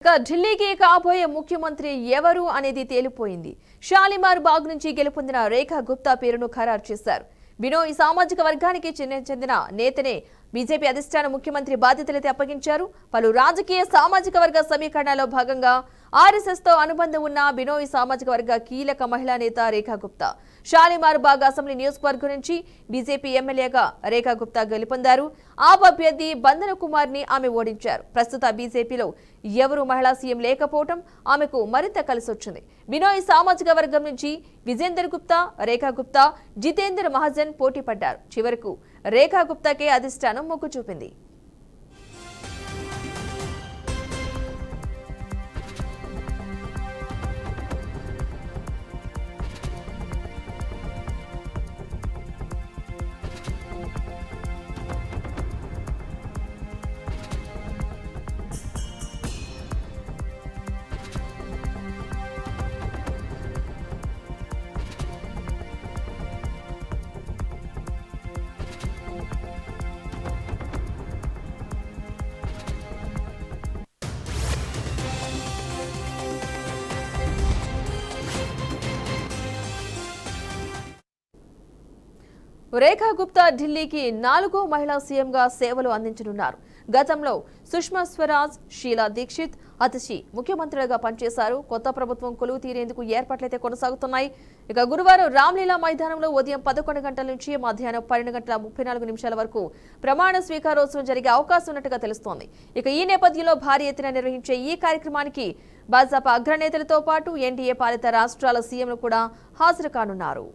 ఢిల్లీకి కాబోయే ముఖ్యమంత్రి ఎవరు అనేది తేలిపోయింది. షాలిమార్ బాగ్ నుంచి గెలుపొందిన రేఖా గుప్తా పేరును ఖరారు చేశారు. బినోయ్ సామాజిక వర్గానికి చెందిన నేతనే బీజేపీ అధిష్టాన ముఖ్యమంత్రి బాధ్యతలైతే అప్పగించారు. పలు రాజకీయ సామాజిక వర్గ సమీకరణలో భాగంగా ఆర్ఎస్ఎస్ తో అనుబంధం ఉన్న బినోయ్ సామాజిక వర్గ కీలక మహిళా నేత రేఖా గుప్తా షాలిమార్ బాగ్ అసెంబ్లీ నియోజకవర్గం నుంచి బీజేపీ ఎమ్మెల్యేగా రేఖా గుప్తా గెలుపొందారు. ఆప్ అభ్యర్థి బందన కుమార్ ని ఆమె ఓడించారు. ప్రస్తుత బీజేపీలో ఎవరు మహిళా సీఎం లేకపోవడం ఆమెకు మరింత కలిసొచ్చింది. బినోయ్ సామాజిక వర్గం నుంచి విజేందర్ గుప్తా, రేఖా గుప్తా, జితేందర్ మహాజన్ పోటీ పడ్డారు. చివరకు రేఖా గుప్తాకే అధిష్టానం మొగ్గు చూపింది. రేఖా గుప్తా ఢిల్లీకి 4వ మహిళా సీఎంగా సేవలు అందించనున్నారు. గతంలో సుష్మా స్వరాజ్, షీలా దీక్షిత్, అతిషి ముఖ్యమంత్రులుగా పనిచేశారు. కొత్త ప్రభుత్వం కొలువు తీరేందుకు ఏర్పాట్లయితే కొనసాగుతున్నాయి. ఇక గురువారం రామ్లీలా మైదానంలో ఉదయం 11 గంటల నుంచి మధ్యాహ్నం 12:34 వరకు ప్రమాణ స్వీకారోత్సవం జరిగే అవకాశం ఉన్నట్టుగా తెలుస్తోంది. ఇక ఈ నేపథ్యంలో భారీ ఎత్తున నిర్వహించే ఈ కార్యక్రమానికి భాజపా అగ్రనేతలతో పాటు ఎన్డీఏ పాలిత రాష్ట్రాల సీఎంలు కూడా హాజరు కానున్నారు.